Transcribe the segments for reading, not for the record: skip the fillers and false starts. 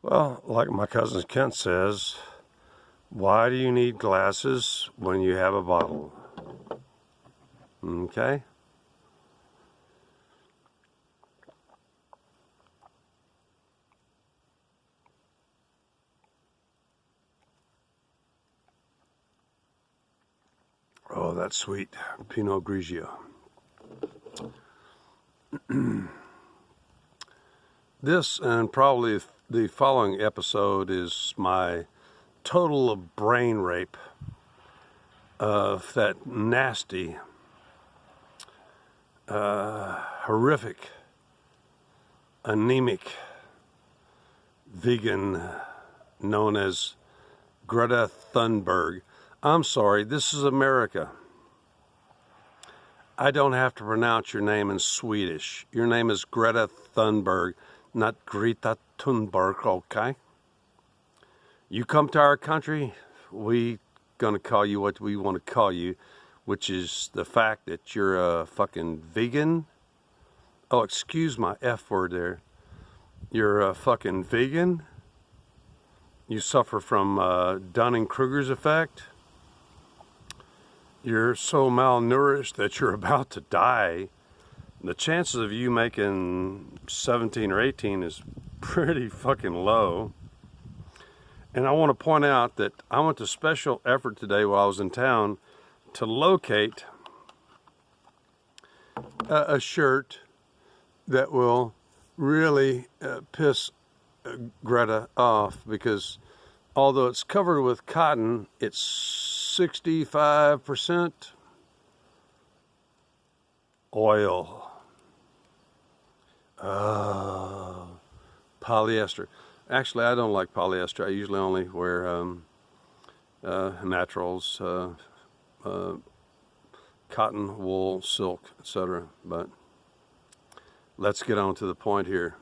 Well, like my cousin Kent says, why do you need glasses when you have a bottle? Okay? Oh, that's sweet. Pinot Grigio. This and probably the following episode is my total brain rape of that nasty, horrific, anemic vegan known as Greta Thunberg. I'm sorry, this is America. I don't have to pronounce your name in Swedish. Your name is Greta Thunberg, not Greta Thunberg, okay? You come to our country, we gonna call you what we want to call you, which is the fact that you're a fucking vegan. Oh, excuse my F word there. You're a fucking vegan. You suffer from Dunning-Kruger's effect. You're so malnourished that you're about to die. The chances of you making 17 or 18 is pretty fucking low. And I want to point out that I went to special effort today while I was in town to locate a shirt that will really piss Greta off, because although it's covered with cotton, it's 65% oil. Polyester. Actually, I don't like polyester. I usually only wear naturals, cotton, wool, silk, etc. But let's get on to the point here.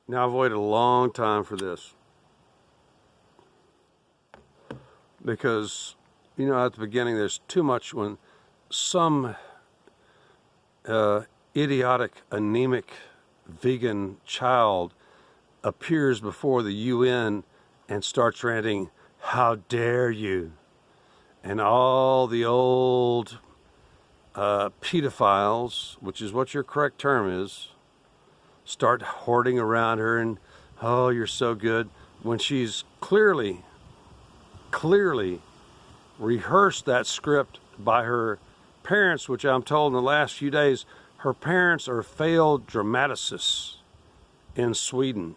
Now, I've waited a long time for this, because, you know, at the beginning there's too much when some idiotic, anemic, vegan child appears before the UN and starts ranting, "How dare you?" And all the old pedophiles, which is what your correct term is, start hoarding around her and, "Oh, you're so good," when she's clearly rehearsed that script by her parents, which I'm told in the last few days, her parents are failed dramaticists in Sweden.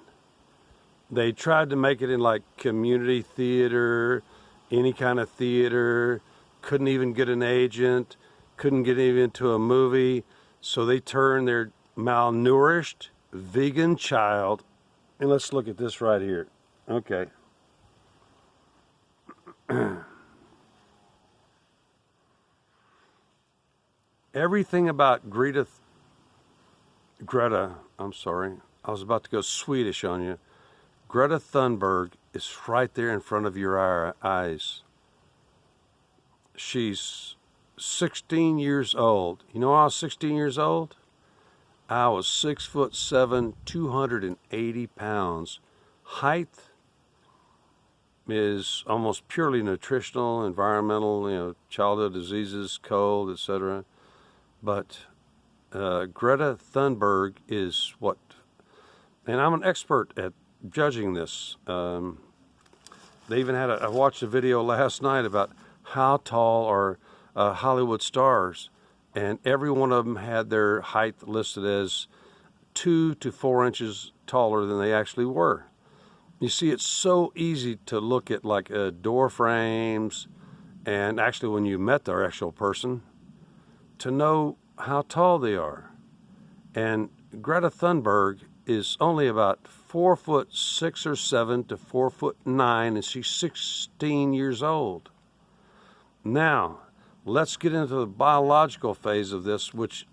They tried to make it in like community theater, any kind of theater, couldn't even get an agent, couldn't get even into a movie, so they turned their malnourished vegan child, and let's look at this right here. Okay. Everything about Greta, I'm sorry, I was about to go Swedish on you. Greta Thunberg is right there in front of your eyes. She's 16 years old. You know, I was 16 years old. I was 6'7", 280 pounds. Height is almost purely nutritional, environmental, you know, childhood diseases, cold, etc. But Greta Thunberg is what, and I'm an expert at judging this. They even had I watched a video last night about how tall are Hollywood stars, and every one of them had their height listed as 2 to 4 inches taller than they actually were. You see, it's so easy to look at like door frames, and actually when you met their actual person, to know how tall they are. And Greta Thunberg is only about 4'6" or 7" to 4'9", and she's 16 years old. Now, let's get into the biological phase of this, which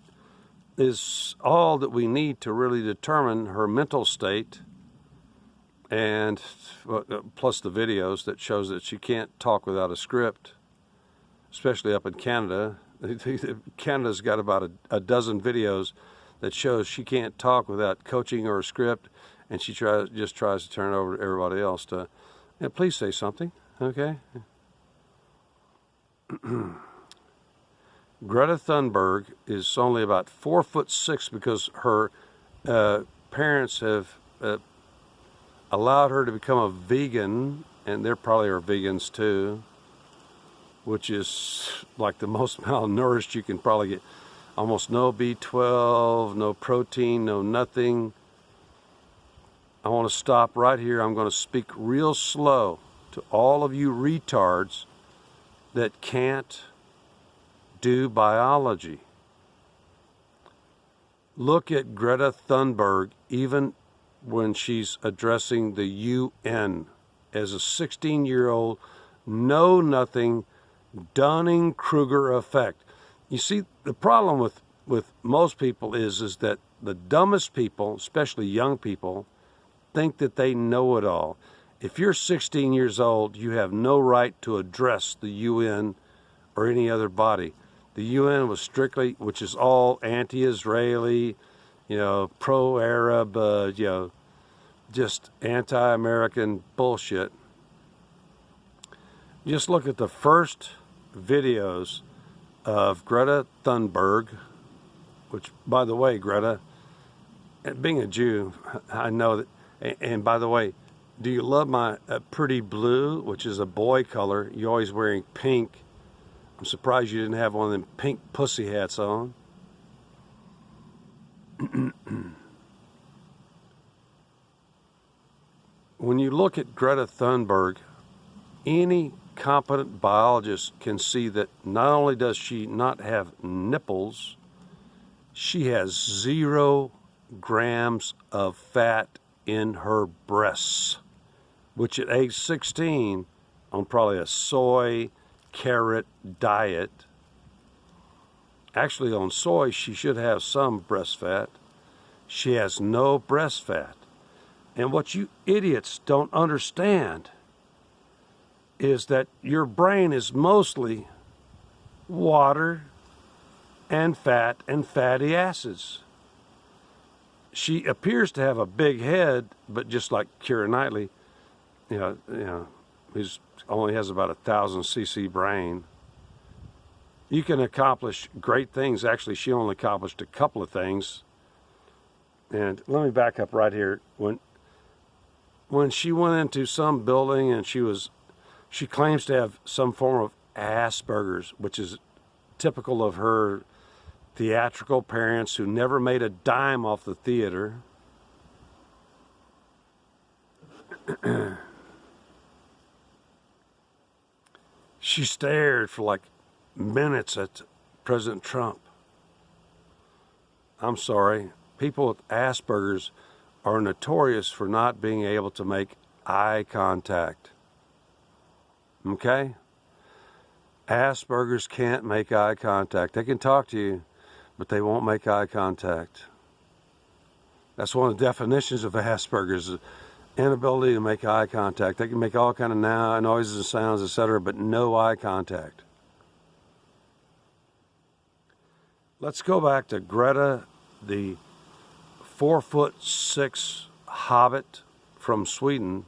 is all that we need to really determine her mental state, and plus the videos that shows that she can't talk without a script, especially up in Canada. Canada's got about a dozen videos that shows she can't talk without coaching or a script, and she just tries to turn it over to everybody else to, yeah, please say something, okay? Greta Thunberg is only about 4'6" because her parents have allowed her to become a vegan, and they're probably are vegans too, which is like the most malnourished you can probably get. Almost no B12, no protein, no nothing. I want to stop right here. I'm going to speak real slow to all of you retards that can't do biology. Look at Greta Thunberg, even when she's addressing the UN as a 16-year-old, know nothing, Dunning-Kruger effect. You see, the problem with most people is that the dumbest people, especially young people, think that they know it all. If you're 16 years old, you have no right to address the UN or any other body. The UN was strictly, which is all anti-Israeli, pro-Arab, just anti-American bullshit. Just look at the first videos of Greta Thunberg, which, by the way, Greta, being a Jew, I know that, and by the way, do you love my pretty blue, which is a boy color? You're always wearing pink. I'm surprised you didn't have one of them pink pussy hats on. When you look at Greta Thunberg, any competent biologist can see that not only does she not have nipples, she has 0 grams of fat in her breasts, which at age 16, on probably a soy, carrot diet, actually on soy she should have some breast fat. She has no breast fat. And what you idiots don't understand is that your brain is mostly water and fat and fatty acids. She appears to have a big head, but just like Keira Knightley, who's only has about 1,000 cc brain, you can accomplish great things. Actually, she only accomplished a couple of things. And let me back up right here. When she went into some building and she claims to have some form of Asperger's, which is typical of her theatrical parents who never made a dime off the theater. She stared for like minutes at President Trump. I'm sorry, people with Asperger's are notorious for not being able to make eye contact. Okay? Asperger's can't make eye contact. They can talk to you, but they won't make eye contact. That's one of the definitions of Asperger's, inability to make eye contact. They can make all kind of noises and sounds, etc., but no eye contact. Let's go back to Greta, the 4'6" hobbit from Sweden,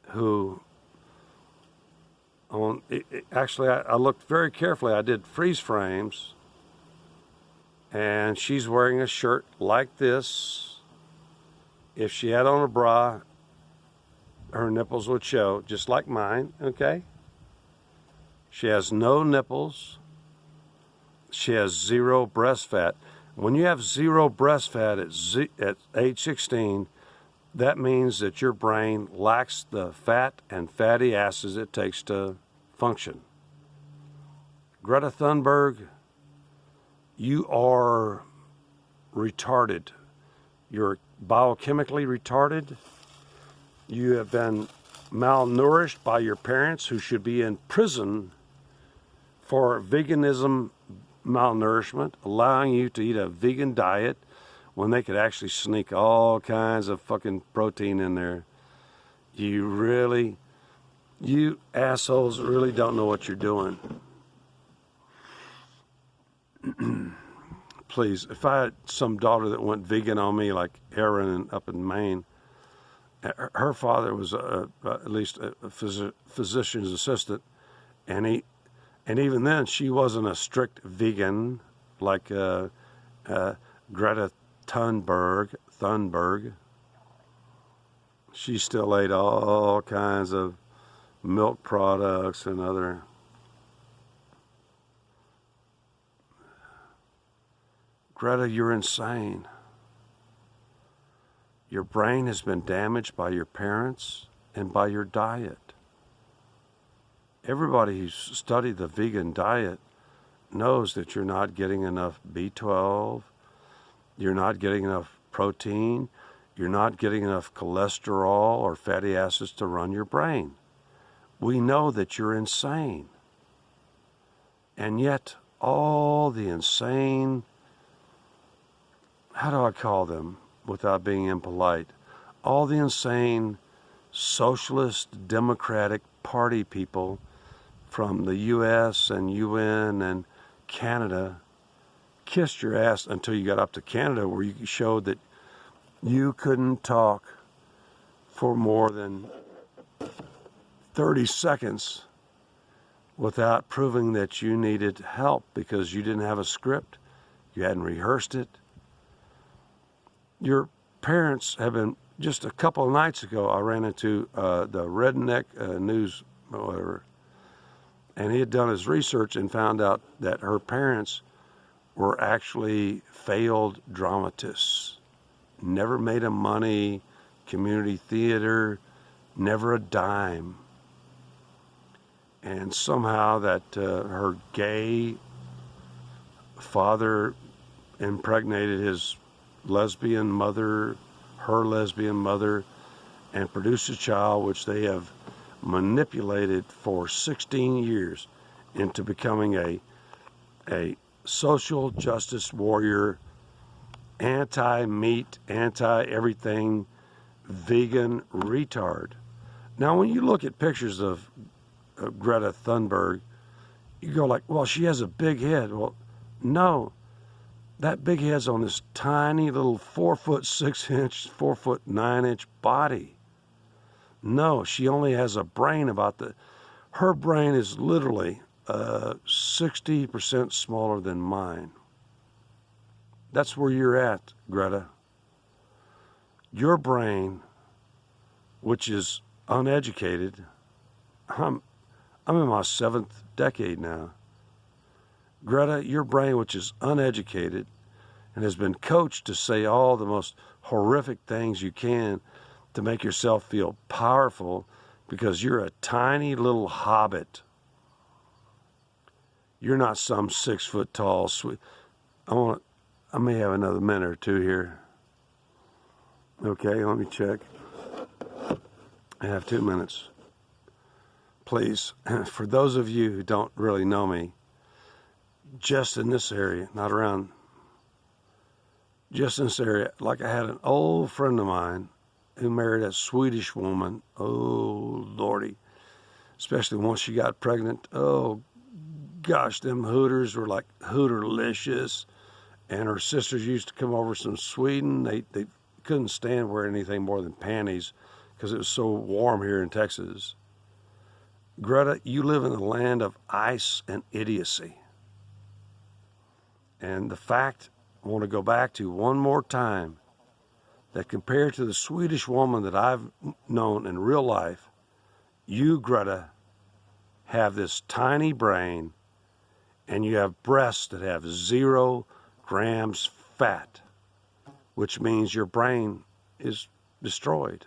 who actually I looked very carefully. I did freeze frames, and she's wearing a shirt like this. If she had on a bra, her nipples would show, just like mine, okay? She has no nipples. She has 0 breast fat. When you have 0 breast fat at age 16, that means that your brain lacks the fat and fatty acids it takes to function. Greta Thunberg, you are retarded. You're biochemically retarded. You have been malnourished by your parents, who should be in prison for veganism malnourishment, allowing you to eat a vegan diet when they could actually sneak all kinds of fucking protein in there. You assholes really don't know what you're doing. please, if I had some daughter that went vegan on me, like Erin up in Maine, her father was at least a physician's assistant, and even then she wasn't a strict vegan like Greta Thunberg. She still ate all kinds of milk products and other. Greta, you're insane. Your brain has been damaged by your parents and by your diet. Everybody who's studied the vegan diet knows that you're not getting enough B12, you're not getting enough protein, you're not getting enough cholesterol or fatty acids to run your brain. We know that you're insane. And yet, all the insane, how do I call them without being impolite? All the insane socialist Democratic Party people from the US and UN and Canada kissed your ass until you got up to Canada, where you showed that you couldn't talk for more than 30 seconds without proving that you needed help because you didn't have a script, you hadn't rehearsed it. Your parents have been, just a couple of nights ago, I ran into the Redneck News, whatever, and he had done his research and found out that her parents were actually failed dramatists. Never made a money, community theater, never a dime. And somehow that her gay father impregnated his lesbian mother, her lesbian mother, and produced a child which they have manipulated for 16 years into becoming a social justice warrior, anti-meat, anti-everything, vegan retard. Now, when you look at pictures of Greta Thunberg, you go like, well, she has a big head. Well, no. That big head's on this tiny little 4'6" 4'9" body. No, she only has a brain her brain is literally 60% smaller than mine. That's where you're at, Greta. Your brain, which is uneducated, I'm in my 7th decade now. Greta, your brain, which is uneducated and has been coached to say all the most horrific things you can to make yourself feel powerful because you're a tiny little hobbit. You're not some 6 foot tall sweet. I may have another minute or two here. Okay, let me check. I have 2 minutes. Please, for those of you who don't really know me, just in this area, not around, just in this area, like I had an old friend of mine who married a Swedish woman. Oh, Lordy. Especially once she got pregnant. Oh, gosh, them Hooters were like Hooterlicious. And her sisters used to come over from Sweden. They couldn't stand wearing anything more than panties because it was so warm here in Texas. Greta, you live in the land of ice and idiocy. And the fact, I want to go back to one more time, that compared to the Swedish woman that I've known in real life, you, Greta, have this tiny brain and you have breasts that have 0 grams fat, which means your brain is destroyed.